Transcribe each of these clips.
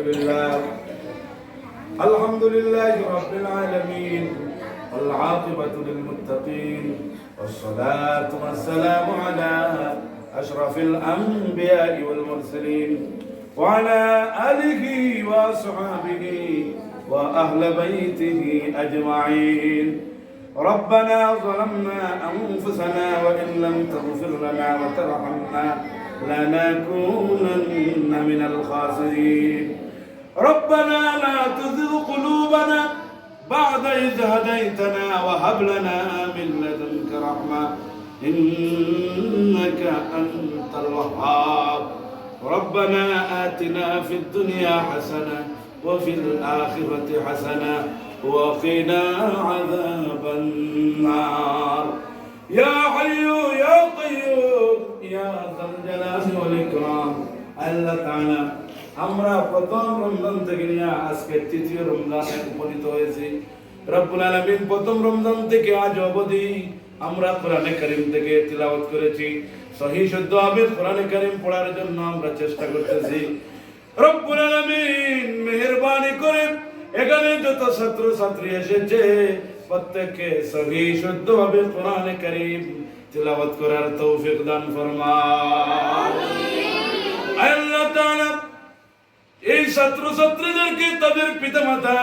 لله الحمد لله رب العالمين والعاقبة للمتقين والصلاة والسلام على أشرف الأنبياء والمرسلين وعلى آله وأصحابه وأهل بيته أجمعين ربنا ظلمنا أنفسنا وإن لم تغفر لنا وترحمنا لنكونن من الخاسرين ربنا لا تزغ قلوبنا بعد إذ هديتنا وهب لنا من لدنك رحمة إنك أنت الوهاب ربنا آتنا في الدنيا حسنة وفي الآخرة حسنة وقنا عذاب النار يا حي يا قيوم يا ذا الجلال والإكرام আল্লাহ তাআলা আমরা প্রথম রমজান থেকে নিয়ে আজকে তৃতীয় রমজানে উপনীত হয়েছি রব্বুল আলামিন প্রথম রমজান থেকে আজ অবধি আমরা কোরআনে কারীম থেকে তিলাওয়াত করেছি সহিহ শুদ্ধভাবে কোরআনে কারীম পড়ার জন্য আমরা চেষ্টা করতেছি রব্বুল আলামিন মেহেরবানি করে এখানে যত ছাত্র ছাত্রী এসেছে প্রত্যেককে সহিহ শুদ্ধভাবে কোরআনে কারীম তিলাওয়াত করার তৌফিক দান ফরমাও আল্লাহ তাআলা এই ছাত্র ছাত্রীদেরকে তাদের পিতামাতা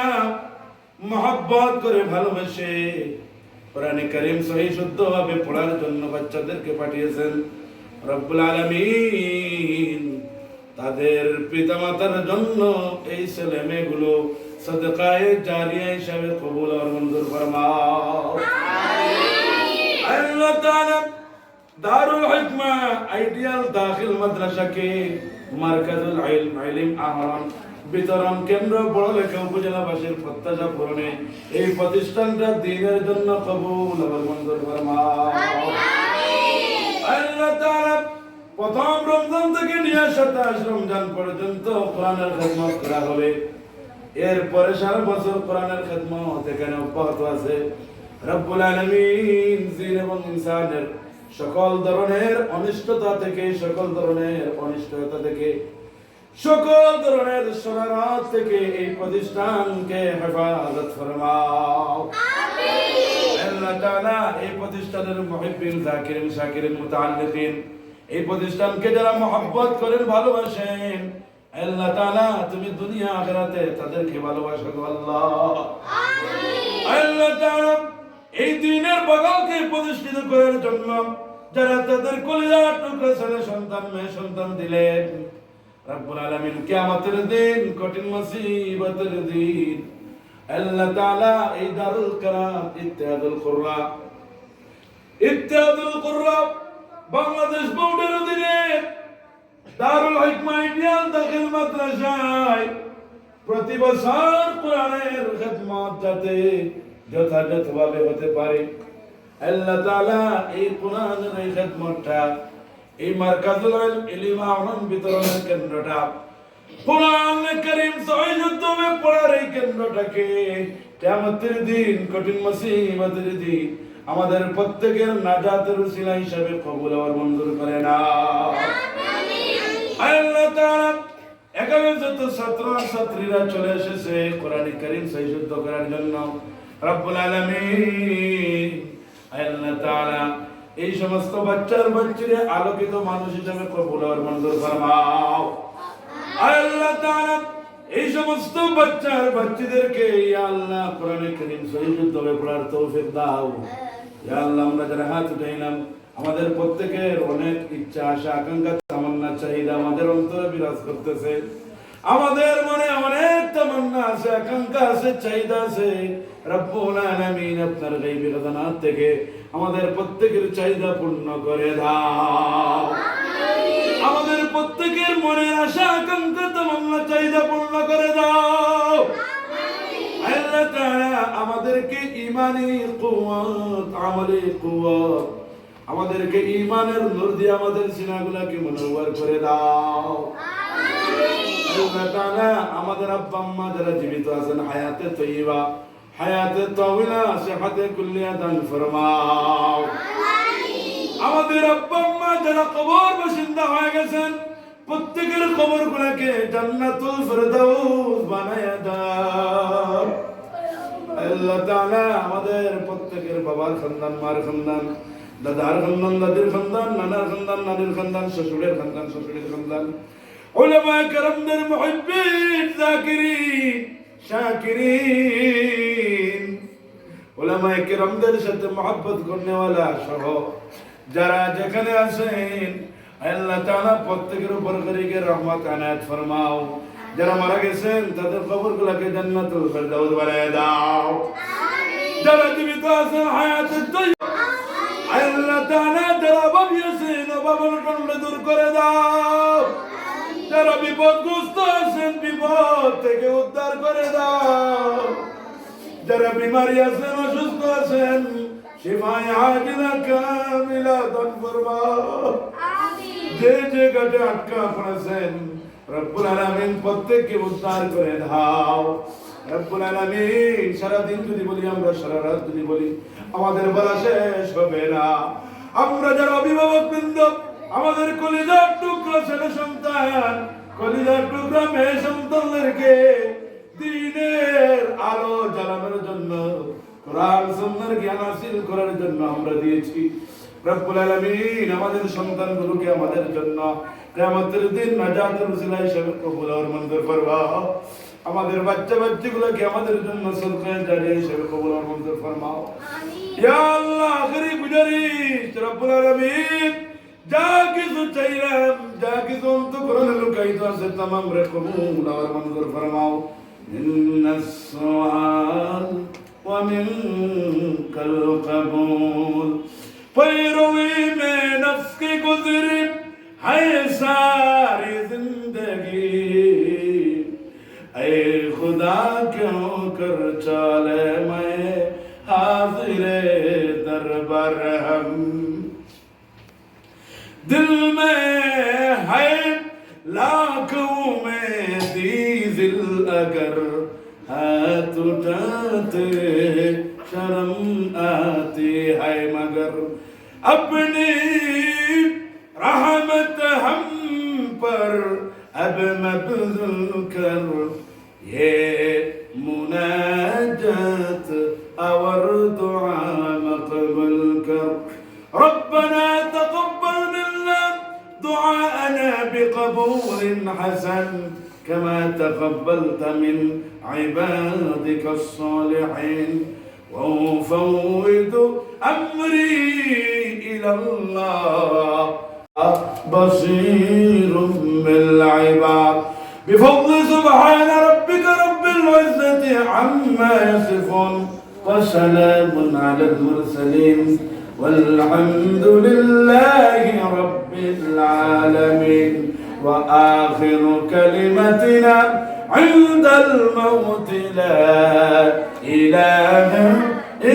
মহব্বত করে ভালোবেসে কোরআনে কারীম সহিহ শুদ্ধভাবে পড়ার জন্য বাচ্চাদেরকে পাঠিয়েছেন রব্বুল আলামিন তাদের পিতামাতার জন্য এই ছেলে মেয়েগুলো সদকায়ে জারিয়া হিসাবে কবুল আর মঞ্জুর ফরমাও আল্লাহ তাআলা দারুল হিকমা আইডিয়াল দাখিল মাদ্রাসাকে মারকাজুল ইলম আহরাম বিতরণ কেন্দ্র পড়ালেখা উপজেলাবাসীর প্রত্যাশা পূরণে এই প্রতিষ্ঠানটা দ্বীনের জন্য কবুল আর মঞ্জুর ফরমাও আল্লাহ তাআলা প্রথম রমজান থেকে নিয়ে 27 রমজান পর্যন্ত কোরআনের খিদমত করা হবে এরপরে সারা বছর কোরআনের খিদমত এখানে অব্যাহত আছে রব্বুল আলামিন জিন এবং ইনসানের সকল ধরনের অনিষ্টতা থেকে সকল ধরনের অনিষ্টতা থেকে সকল ধরনের শরারত থেকে এই প্রতিষ্ঠানকে হেফাজত ফরমাও আমিন আল্লাহ তাআলা এই প্রতিষ্ঠানের মুহিব্বিন যাকিরিন শাকিরিন মুতাআল্লিকিন এই প্রতিষ্ঠানকে যারা মহব্বত করেন ভালোবাসেন আল্লাহ তাআলা তুমি দুনিয়া আখিরাতে তাদেরকে ভালোবাসো আল্লাহ আমিন আল্লাহ তাআলা এই দ্বীনের বাগানকে প্রতিষ্ঠিত করার জন্য যারা তাদের কলিজার টুকরা ছেলে সন্তান মেয়ে সন্তান দিলেন রব্বুল আলামিন কিয়ামতের দিন কঠিন মুসিবতের দিন আল্লাহ তাআলা এই দারুল কারাম ইত্তেহাদুল কুররা বাংলাদেশ বোর্ডের অধীনে দারুল হিকমা আইডিয়াল দাখিল মাদ্রাসায় প্রতি বছর কোরআনের খিদমত যাতে যথাযথভাবে হতে পারে আল্লাহ তাআলা এই কোরআনের এই খিদমতটা এই মারকাজুল ইলম আহরাম বিতরণের কেন্দ্রটা কোরআনে কারীম সহিহ শুদ্ধভাবে পড়ার এই কেন্দ্রটাকে কিয়ামতের দিন কঠিন মুসিবতের দিন আমাদের প্রত্যেকের নাজাতের উসিলা হিসেবে কবুল আর মঞ্জুর করে নাও আমিন আল্লাহ তাআলা এখানে যত ছাত্র ছাত্রীরা চলে এসেছে কোরআনে কারীম সহিহ শুদ্ধ করার জন্য রব্বুল আলামিন আল্লাহ তাআলা এই সমস্ত বাচ্চাদের আলোকিত মানুষ হিসেবে কবুল আর মঞ্জুর ফরমাও আল্লাহ তাআলা এই সমস্ত বাচ্চাদেরকে ইয়া আল্লাহ কোরআনে কারীম সহিহ শুদ্ধভাবে পড়ার তৌফিক দাও ইয়া আল্লাহ আমরা যারা হাত উঠাইলাম আমাদের প্রত্যেকের অনেক ইচ্ছা আশা আকাঙ্ক্ষা তামান্না চাহিদা আমাদের অন্তরে বিরাজ করতেছে আমাদের মনে অনেক তামান্না আছে আকাঙ্ক্ষা আছে চাহিদা আছে রব্বুল আলামিন আপনার গায়বী খাজানাত থেকে আমাদের প্রত্যেকের চাহিদা পূর্ণ করে দাও আমিন আমাদের প্রত্যেকের মনের আশা আকাঙ্ক্ষা তামান্না চাহিদা পূর্ণ করে দাও আমিন আল্লাহ তাআলা আমাদেরকে ঈমানি কুওয়াত আমালি কুওয়াত আমাদেরকে ঈমানের নূর দিয়ে আমাদের সিনাগুলোকে মুনওয়ার করে দাও আমিন আল্লাহ তাআলা আমাদের আব্বা আম্মা যারা জীবিত আছেন হায়াতে তয়্যিবা হায়াতে তাওয়িলা সিহাতে কুল্লিয়া দান ফরমাও আমিন আমাদের আব্বা আম্মা যারা কবর বাসিন্দা হয়ে গেছেন প্রত্যেকের কবরগুলোকে জান্নাতুল ফেরদাউস আল্লাহ তাআলা আমাদের প্রত্যেকের বাবার খানদান, মার খানদান, দাদার খানদান, দাদির খানদান, নানার খানদান, নানির খানদান, শ্বশুরের খানদান, শ্বশুরের খানদান, উলামায়ে কেরামদের মুহিব্বিন, যাকিরিন, শাকিরিন, উলামায়ে কেরামদের সাথে মহব্বত করনেওয়ালা সহ যারা যেখানে আছেন আল্লাহ তাআলা প্রত্যেকের উপর করিকে রহমত আনায়াত ফরমাও। যারা মারা গেছেন তাদের কবরগুলোকে জান্নাতুল ফেরদাউস বানায় দাও। যারা জীবিত আছেন হায়াতুত তাইয়্যিবা, আল্লাহ তাআলা যারা অভাবী আছেন অভাব-অনটনগুলো দূর করে দাও। যারা বিপদগ্রস্ত আছেন বিপদ থেকে উদ্ধার করে দাও। যারা বিমারি আছেন অসুস্থ আছেন শিফায়ে আজিলা কামিলা দান ফরমাও। যে জায়গাতে আটকা পড়েছেন রব্বুল আলামিন প্রত্যেককে উদ্ধার করে দাও। রব্বুল আলামিন সারাদিন যদি বলি আমরা, সারা রাত যদি বলি আমাদের বলা শেষ হবে না। আমরা যারা অভিভাবক বৃন্দ, আমাদের কলিজার টুকরা ছেলে সন্তান, কলিজার টুকরা মেয়ে সন্তানদেরকে দ্বীনের আলো জ্বালানোর জন্য, কোরআন সুন্নাহর জ্ঞান হাসিল করার জন্য আমরা দিয়েছি। রব্বুল আলামিন আমাদের সন্তানগুলোকে আমাদের জন্য কিয়ামতের দিন নাজাতের ওসিলা হিসেবে কবুল আর মঞ্জুর ফরমাও। আমাদের বাচ্চাগুলোকে আমাদের জন্য সদকায়ে জারিয়া হিসেবে কবুল আর মঞ্জুর ফরমাও। ইয়া আল্লাহ, আখেরি গুজারিশ রব্বুল আলামিন যা কিছু চাইলাম, যা কিছু অন্তঃকরণে লুকায়িত আছে তামাম রে কবুল আর মঞ্জুর ফরমাও। ইন্নাস সুআল ওয়া মিনকাল কবুল। पैरों में नफ्स की गुजरी है सारी जिंदगी, ऐ खुदा क्यों कर चले मैं हाजिरे दरबार हम। दिल में है लाखों में दीजिल अगर हाथ उठाते शर्म आती है मगर अपनी रहमत हम पर अब मबज़ूल कर। ये मुनाजात और दुआ मक़बूल कर। रब्बना तक़ब्बल मिन्ना दुआअना बिक़बूल हसन कमा तक़ब्बलत मिन इबादिक الصالحين। وأفوض أمري إلى الله بصير بالعباد بفضل سبحان ربك رب العزة عما يصفون وسلام على المرسلين والحمد لله رب العالمين. وآخر كلمتنا عند الموت لا إله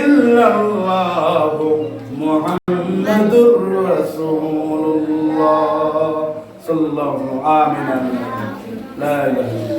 إلا الله محمد رسول الله صلى الله عليه وسلم. لا إله إلا الله.